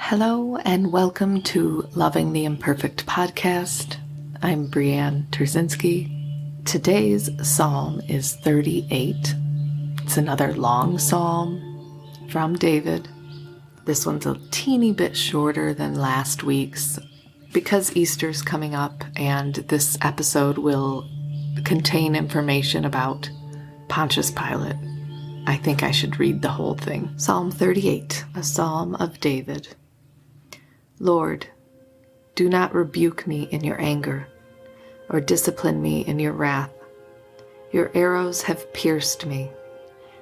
Hello and welcome to Loving the Imperfect podcast. I'm Brianne Terzinski. Today's psalm is 38. It's another long psalm from David. This one's a teeny bit shorter than last week's because Easter's coming up and this episode will contain information about Pontius Pilate. I think I should read the whole thing. Psalm 38, a psalm of David. Lord, do not rebuke me in your anger, or discipline me in your wrath. Your arrows have pierced me,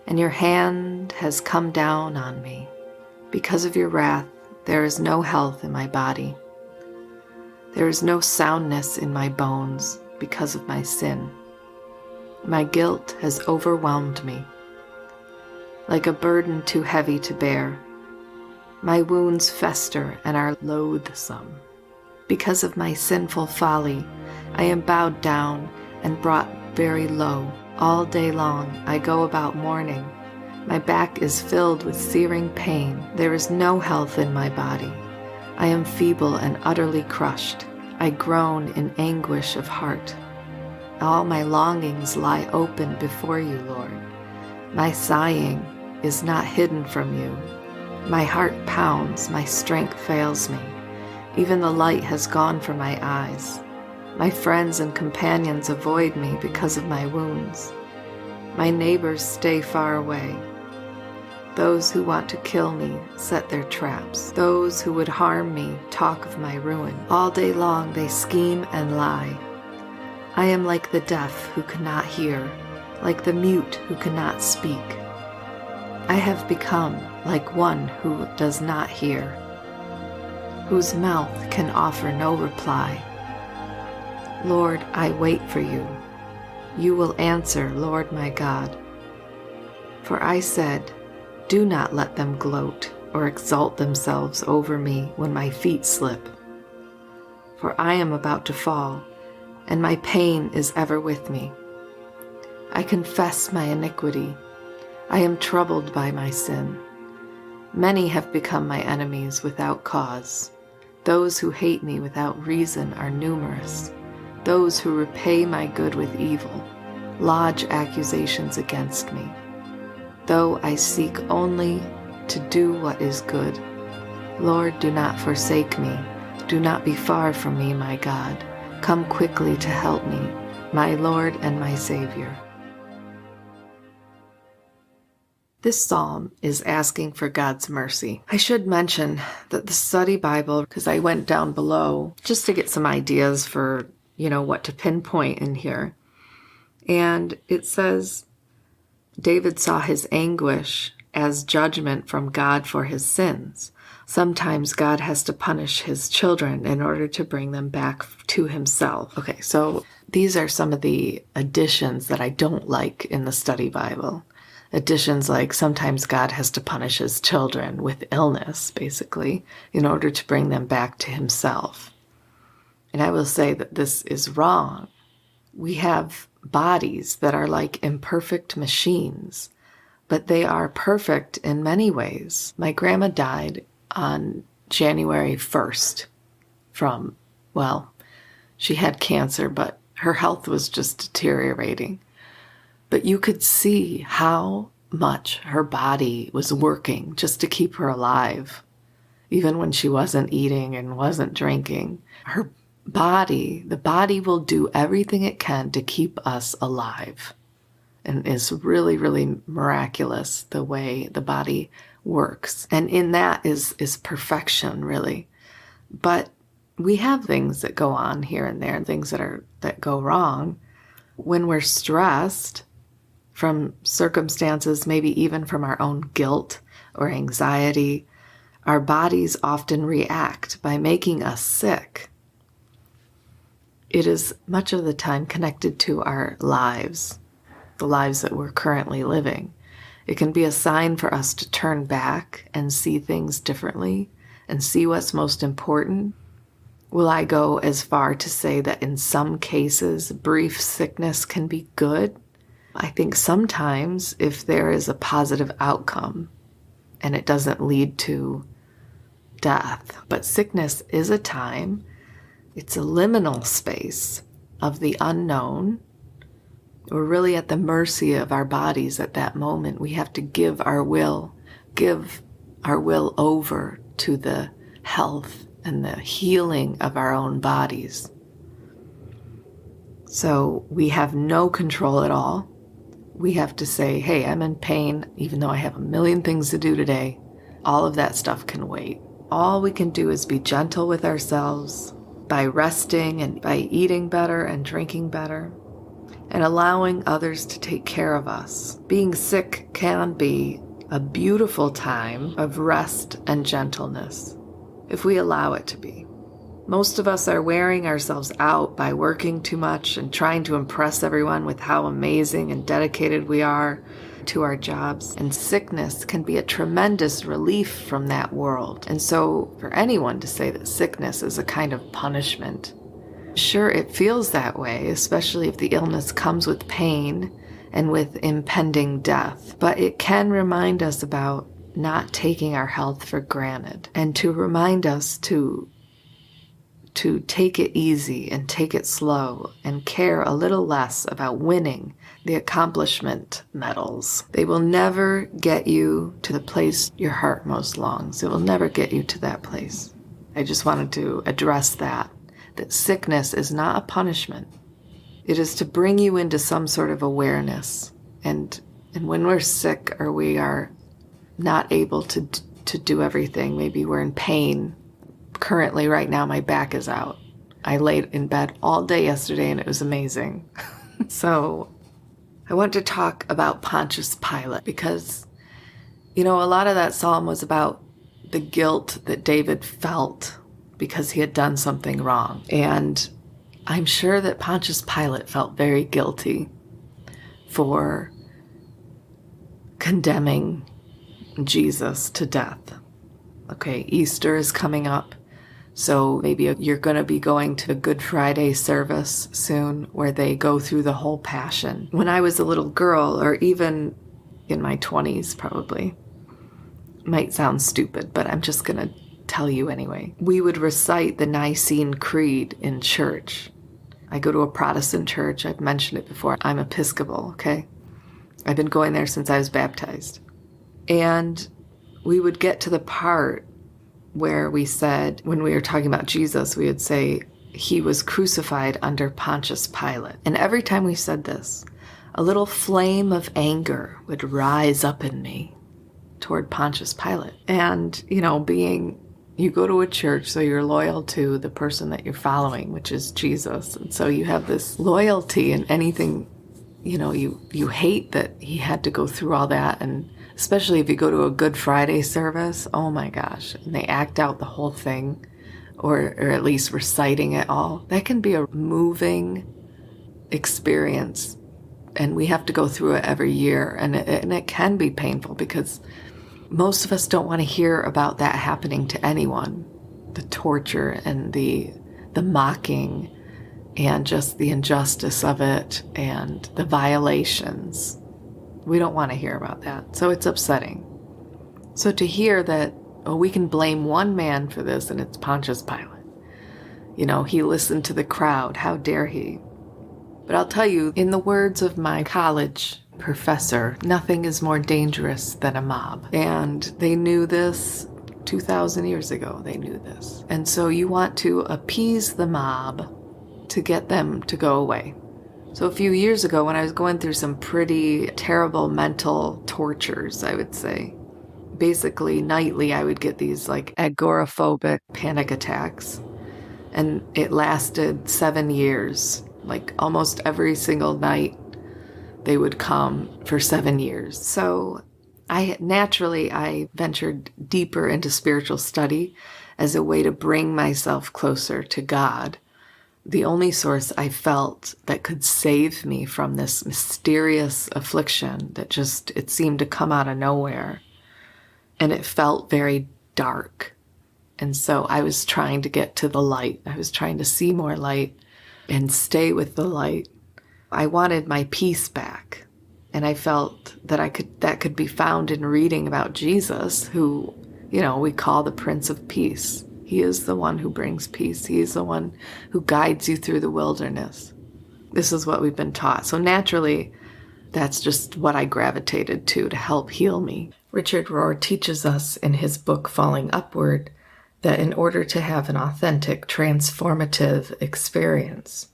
and your hand has come down on me. Because of your wrath, there is no health in my body. There is no soundness in my bones because of my sin. My guilt has overwhelmed me, like a burden too heavy to bear. My wounds fester and are loathsome. Because of my sinful folly, I am bowed down and brought very low. All day long I go about mourning. My back is filled with searing pain. There is no health in my body. I am feeble and utterly crushed. I groan in anguish of heart. All my longings lie open before you, Lord. My sighing is not hidden from you. My heart pounds, my strength fails me. Even the light has gone from my eyes. My friends and companions avoid me because of my wounds. My neighbors stay far away. Those who want to kill me set their traps. Those who would harm me talk of my ruin. All day long they scheme and lie. I am like the deaf who cannot hear, like the mute who cannot speak. I have become like one who does not hear, whose mouth can offer no reply. Lord, I wait for you. You will answer, Lord my God. For I said, do not let them gloat or exalt themselves over me when my feet slip. For I am about to fall, and my pain is ever with me. I confess my iniquity. I am troubled by my sin. Many have become my enemies without cause. Those who hate me without reason are numerous. Those who repay my good with evil lodge accusations against me. Though I seek only to do what is good, Lord, do not forsake me. Do not be far from me, my God. Come quickly to help me, my Lord and my Savior. This psalm is asking for God's mercy. I should mention that the study Bible, because I went down below just to get some ideas for, what to pinpoint in here. And it says, David saw his anguish as judgment from God for his sins. Sometimes God has to punish his children in order to bring them back to himself. Okay, so these are some of the additions that I don't like in the study Bible. Additions like sometimes God has to punish his children with illness, basically, in order to bring them back to himself. And I will say that this is wrong. We have bodies that are like imperfect machines, but they are perfect in many ways. My grandma died on January 1st she had cancer, but her health was just deteriorating. But you could see how much her body was working just to keep her alive, even when she wasn't eating and wasn't drinking. The body will do everything it can to keep us alive. And it's really, really miraculous the way the body works. And in that is perfection, really. But we have things that go on here and there, things that go wrong. When we're stressed from circumstances, maybe even from our own guilt or anxiety, our bodies often react by making us sick. It is much of the time connected to our lives, the lives that we're currently living. It can be a sign for us to turn back and see things differently and see what's most important. Will I go as far to say that in some cases, brief sickness can be good? I think sometimes if there is a positive outcome and it doesn't lead to death. But sickness is a time, it's a liminal space of the unknown. We're really at the mercy of our bodies at that moment. We have to give our will over to the health and the healing of our own bodies. So we have no control at all. We have to say, hey, I'm in pain, even though I have a million things to do today. All of that stuff can wait. All we can do is be gentle with ourselves by resting and by eating better and drinking better and allowing others to take care of us. Being sick can be a beautiful time of rest and gentleness, if we allow it to be. Most of us are wearing ourselves out by working too much and trying to impress everyone with how amazing and dedicated we are to our jobs. And sickness can be a tremendous relief from that world. And so for anyone to say that sickness is a kind of punishment, sure, it feels that way, especially if the illness comes with pain and with impending death. But it can remind us about not taking our health for granted and to remind us to take it easy and take it slow and care a little less about winning the accomplishment medals. They will never get you to the place your heart most longs. It will never get you to that place. I just wanted to address that sickness is not a punishment. It is to bring you into some sort of awareness. And when we're sick or we are not able to do everything, maybe we're in pain. Currently, right now, my back is out. I laid in bed all day yesterday and it was amazing. So I want to talk about Pontius Pilate because, a lot of that psalm was about the guilt that David felt because he had done something wrong. And I'm sure that Pontius Pilate felt very guilty for condemning Jesus to death. Okay, Easter is coming up. So maybe you're going to be going to a Good Friday service soon where they go through the whole passion. When I was a little girl, or even in my 20s probably, might sound stupid, but I'm just going to tell you anyway. We would recite the Nicene Creed in church. I go to a Protestant church. I've mentioned it before. I'm Episcopal, okay? I've been going there since I was baptized. And we would get to the part where we said, when we were talking about Jesus, we would say, he was crucified under Pontius Pilate. And every time we said this, a little flame of anger would rise up in me toward Pontius Pilate. And, you go to a church, so you're loyal to the person that you're following, which is Jesus. And so you have this loyalty in anything, you hate that he had to go through all that. And especially if you go to a Good Friday service, oh my gosh, and they act out the whole thing, or at least reciting it all. That can be a moving experience, and we have to go through it every year, and it can be painful because most of us don't want to hear about that happening to anyone. The torture and the mocking and just the injustice of it and the violations. We don't want to hear about that. So it's upsetting. So to hear that, we can blame one man for this and it's Pontius Pilate. He listened to the crowd. How dare he? But I'll tell you, in the words of my college professor, nothing is more dangerous than a mob. And they knew this 2,000 years ago. They knew this. And so you want to appease the mob to get them to go away. So a few years ago, when I was going through some pretty terrible mental tortures, I would say, basically nightly I would get these agoraphobic panic attacks. And it lasted 7 years. Almost every single night they would come for 7 years. So I ventured deeper into spiritual study as a way to bring myself closer to God. The only source I felt that could save me from this mysterious affliction that it seemed to come out of nowhere. And it felt very dark. And so I was trying to get to the light. I was trying to see more light and stay with the light. I wanted my peace back. And I felt that that could be found in reading about Jesus, who, we call the Prince of Peace. He is the one who brings peace. He is the one who guides you through the wilderness. This is what we've been taught. So naturally, that's just what I gravitated to help heal me. Richard Rohr teaches us in his book, Falling Upward, that in order to have an authentic, transformative experience,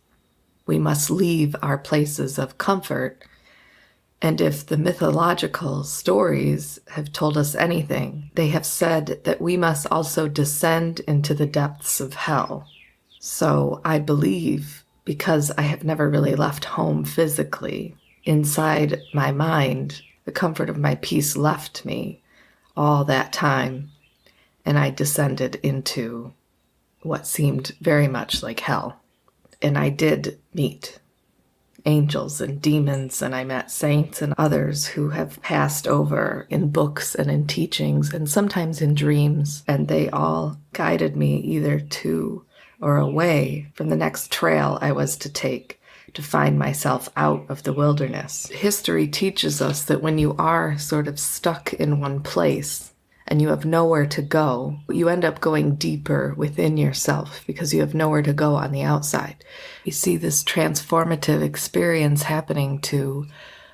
we must leave our places of comfort. And if the mythological stories have told us anything, they have said that we must also descend into the depths of hell. So I believe, because I have never really left home physically, inside my mind, the comfort of my peace left me all that time, and I descended into what seemed very much like hell. And I did meet angels and demons, and I met saints and others who have passed over in books and in teachings and sometimes in dreams, and they all guided me either to or away from the next trail I was to take to find myself out of the wilderness. History teaches us that when you are sort of stuck in one place and you have nowhere to go, you end up going deeper within yourself because you have nowhere to go on the outside. We see this transformative experience happening to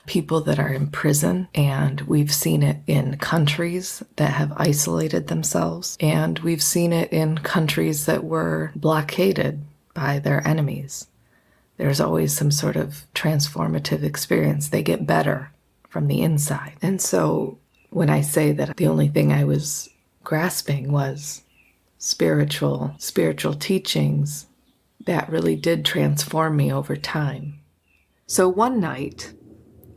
people that are in prison, and we've seen it in countries that have isolated themselves, and we've seen it in countries that were blockaded by their enemies. There's always some sort of transformative experience. They get better from the inside. And so when I say that the only thing I was grasping was spiritual teachings, that really did transform me over time. So one night,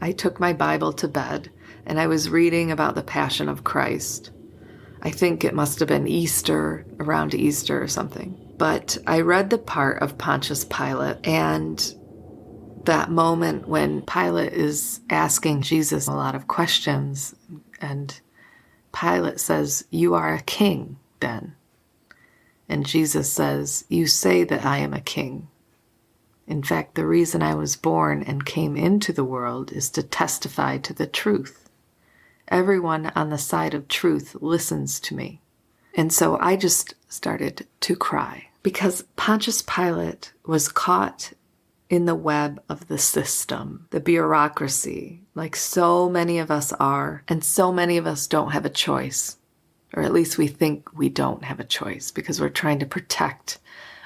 I took my Bible to bed, and I was reading about the Passion of Christ. I think it must have been Easter, around Easter or something. But I read the part of Pontius Pilate, and that moment when Pilate is asking Jesus a lot of questions, and Pilate says, "You are a king, then." And Jesus says, "You say that I am a king. In fact, the reason I was born and came into the world is to testify to the truth. Everyone on the side of truth listens to me." And so I just started to cry because Pontius Pilate was caught in the web of the system, the bureaucracy, like so many of us are, and so many of us don't have a choice, or at least we think we don't have a choice because we're trying to protect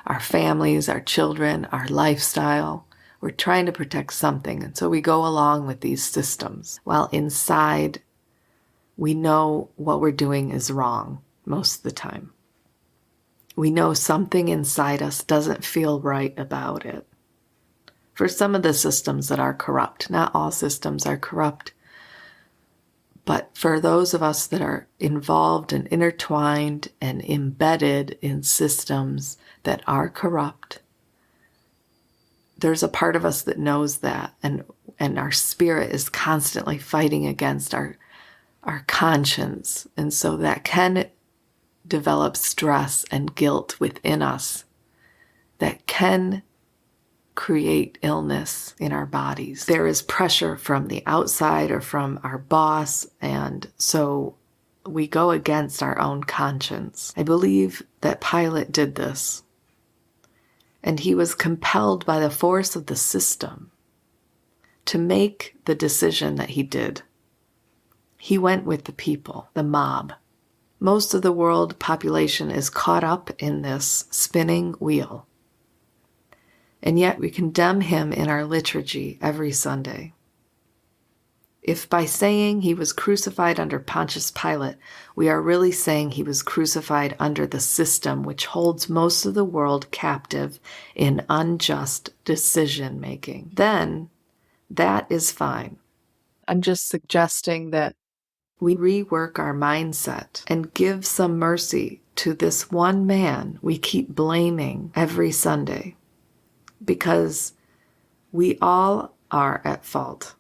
our families, our children, our lifestyle. We're trying to protect something, and so we go along with these systems, while inside we know what we're doing is wrong most of the time. We know something inside us doesn't feel right about it. For some of the systems that are corrupt, not all systems are corrupt, but for those of us that are involved and intertwined and embedded in systems that are corrupt, there's a part of us that knows that, and our spirit is constantly fighting against our conscience, and so that can develop stress and guilt within us that can create illness in our bodies. There is pressure from the outside or from our boss, and so we go against our own conscience. I believe that Pilate did this, and he was compelled by the force of the system to make the decision that he did. He went with the people, the mob. Most of the world population is caught up in this spinning wheel. And yet we condemn him in our liturgy every Sunday. If by saying he was crucified under Pontius Pilate, we are really saying he was crucified under the system which holds most of the world captive in unjust decision-making, then that is fine. I'm just suggesting that we rework our mindset and give some mercy to this one man we keep blaming every Sunday, because we all are at fault.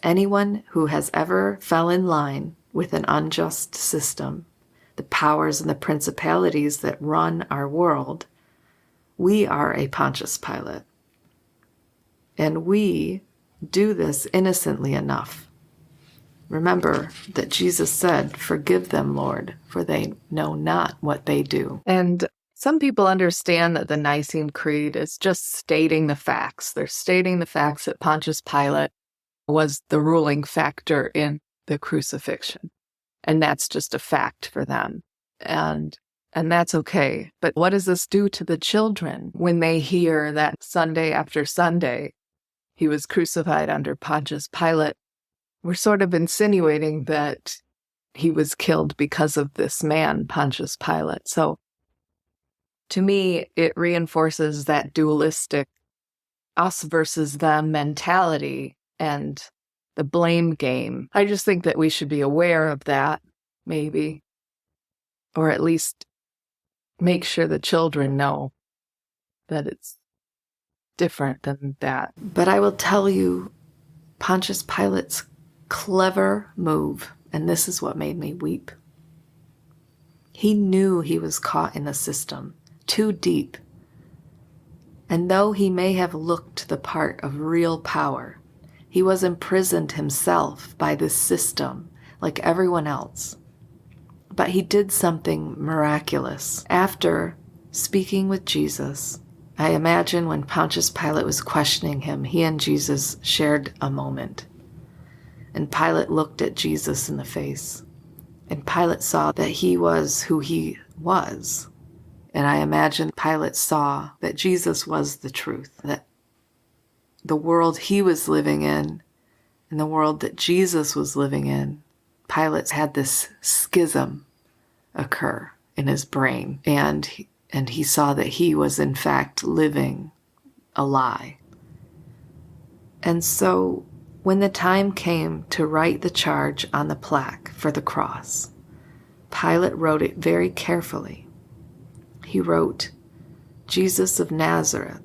Anyone who has ever fell in line with an unjust system, the powers and the principalities that run our world, we are a Pontius Pilate. And we do this innocently enough. Remember that Jesus said, "Forgive them, Lord, for they know not what they do." And some people understand that the Nicene Creed is just stating the facts. They're stating the facts that Pontius Pilate was the ruling factor in the crucifixion. And that's just a fact for them. And that's okay. But what does this do to the children when they hear that Sunday after Sunday he was crucified under Pontius Pilate? We're sort of insinuating that he was killed because of this man, Pontius Pilate. So to me, it reinforces that dualistic us versus them mentality and the blame game. I just think that we should be aware of that, maybe, or at least make sure the children know that it's different than that. But I will tell you, Pontius Pilate's clever move, and this is what made me weep. He knew he was caught in the system, too deep. And though he may have looked the part of real power, he was imprisoned himself by this system like everyone else. But he did something miraculous. After speaking with Jesus, I imagine when Pontius Pilate was questioning him, he and Jesus shared a moment. And Pilate looked at Jesus in the face. And Pilate saw that he was who he was. And I imagine Pilate saw that Jesus was the truth, that the world he was living in and the world that Jesus was living in, Pilate had this schism occur in his brain. And he saw that he was in fact living a lie. And so when the time came to write the charge on the plaque for the cross, Pilate wrote it very carefully. He wrote, "Jesus of Nazareth,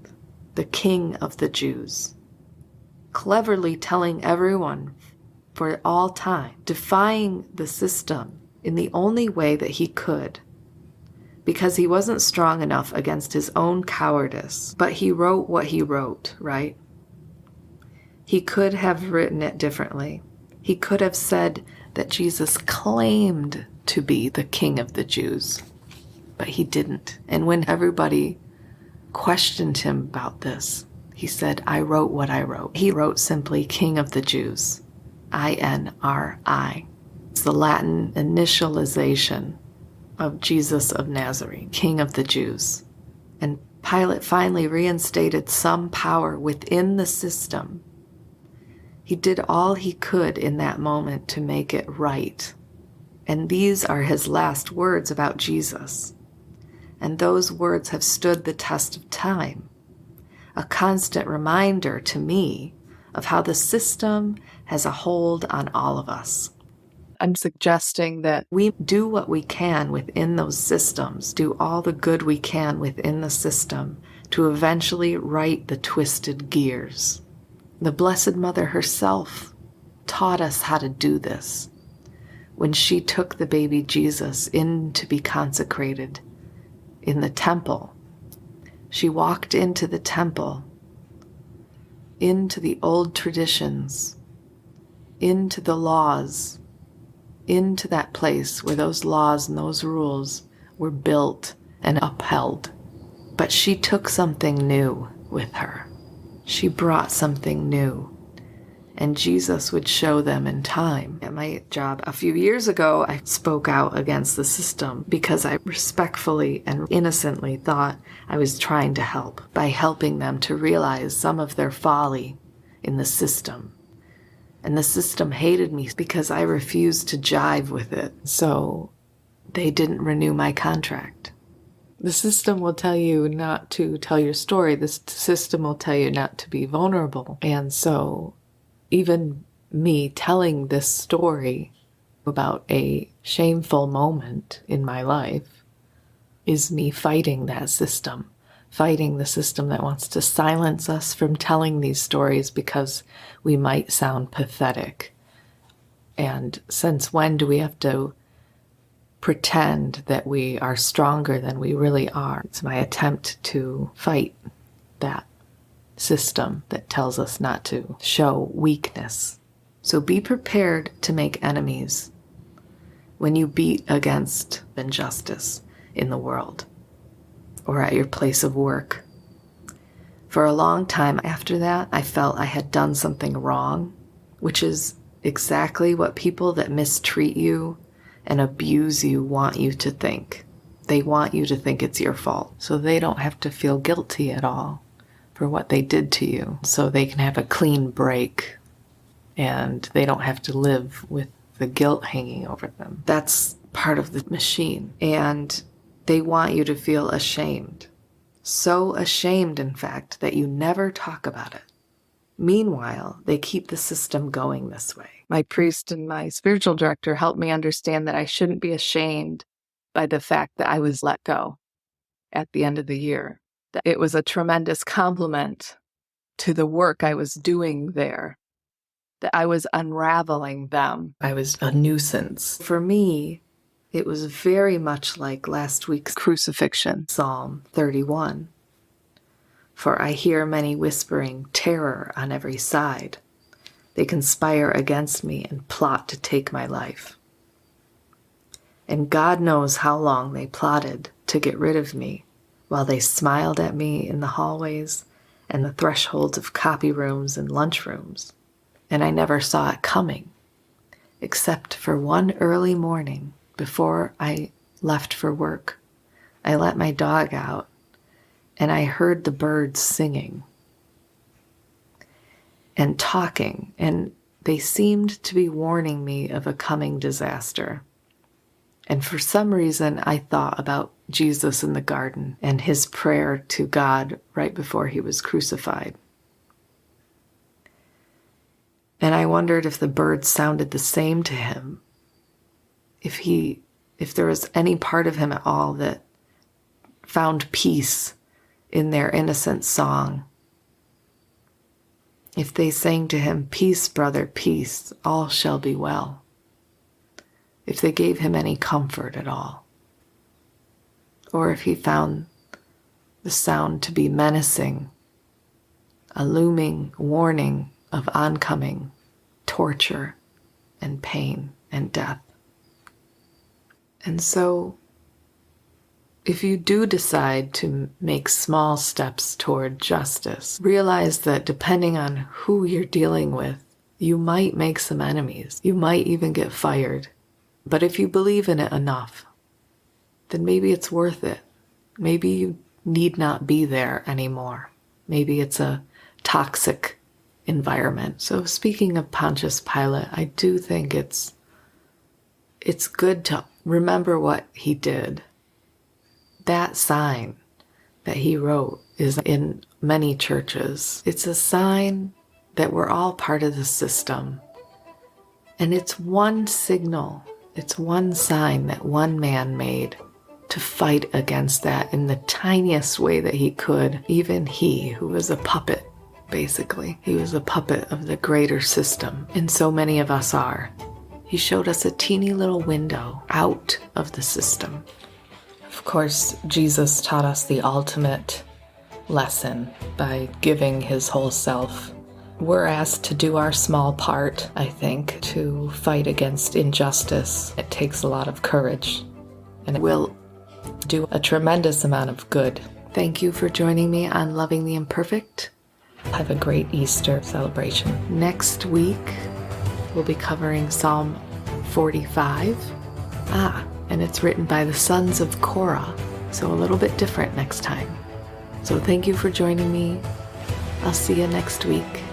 the King of the Jews," cleverly telling everyone for all time, defying the system in the only way that he could, because he wasn't strong enough against his own cowardice. But he wrote what he wrote, right? He could have written it differently. He could have said that Jesus claimed to be the King of the Jews, but he didn't. And when everybody questioned him about this, he said, "I wrote what I wrote." He wrote simply King of the Jews, INRI. It's the Latin initialization of Jesus of Nazareth, King of the Jews. And Pilate finally reinstated some power within the system. He did all he could in that moment to make it right. And these are his last words about Jesus. And those words have stood the test of time. A constant reminder to me of how the system has a hold on all of us. I'm suggesting that we do what we can within those systems, do all the good we can within the system to eventually right the twisted gears. The Blessed Mother herself taught us how to do this when she took the baby Jesus in to be consecrated in the temple. She walked into the temple, into the old traditions, into the laws, into that place where those laws and those rules were built and upheld. But she took something new with her. She brought something new, and Jesus would show them in time. At my job a few years ago, I spoke out against the system because I respectfully and innocently thought I was trying to help by helping them to realize some of their folly in the system. And the system hated me because I refused to jive with it. So they didn't renew my contract. The system will tell you not to tell your story. The system will tell you not to be vulnerable. And so even me telling this story about a shameful moment in my life is me fighting that system, fighting the system that wants to silence us from telling these stories because we might sound pathetic. And since when do we have to pretend that we are stronger than we really are? It's my attempt to fight that system that tells us not to show weakness So be prepared to make enemies when you beat against injustice in the world or at your place of work. For a long time after that, I felt I had done something wrong, which is exactly what people that mistreat you and abuse you want you to think. They want you to think it's your fault, so they don't have to feel guilty at all for what they did to you, so they can have a clean break and they don't have to live with the guilt hanging over them. That's part of the machine, and they want you to feel ashamed. So ashamed, in fact, that you never talk about it. Meanwhile, they keep the system going this way. My priest and my spiritual director helped me understand that I shouldn't be ashamed by the fact that I was let go at the end of the year. That it was a tremendous compliment to the work I was doing there, that I was unraveling them. I was a nuisance. For me, it was very much like last week's crucifixion, Psalm 31. For I hear many whispering terror on every side. They conspire against me and plot to take my life. And God knows how long they plotted to get rid of me, while they smiled at me in the hallways and the thresholds of copy rooms and lunchrooms. And I never saw it coming, except for one early morning before I left for work. I let my dog out, and I heard the birds singing and talking, and they seemed to be warning me of a coming disaster. And for some reason, I thought about Jesus in the garden and his prayer to God right before he was crucified. And I wondered if the birds sounded the same to him, if there was any part of him at all that found peace in their innocent song. If they sang to him, "Peace, brother, peace, all shall be well." If they gave him any comfort at all. Or if he found the sound to be menacing, a looming warning of oncoming torture and pain and death. And so, if you do decide to make small steps toward justice, realize that depending on who you're dealing with, you might make some enemies. You might even get fired. But if you believe in it enough, then maybe it's worth it. Maybe you need not be there anymore. Maybe it's a toxic environment. So speaking of Pontius Pilate, I do think it's good to remember what he did. That sign that he wrote is in many churches. It's a sign that we're all part of the system. And it's one signal, it's one sign that one man made to fight against that in the tiniest way that he could. Even he, who was a puppet, basically. He was a puppet of the greater system, and so many of us are. He showed us a teeny little window out of the system. Of course, Jesus taught us the ultimate lesson by giving his whole self. We're asked to do our small part, I think, to fight against injustice. It takes a lot of courage, and it will do a tremendous amount of good. Thank you for joining me on Loving the Imperfect. Have a great Easter celebration. Next week, we'll be covering Psalm 45. And it's written by the sons of Korah, so a little bit different next time. So thank you for joining me. I'll see you next week.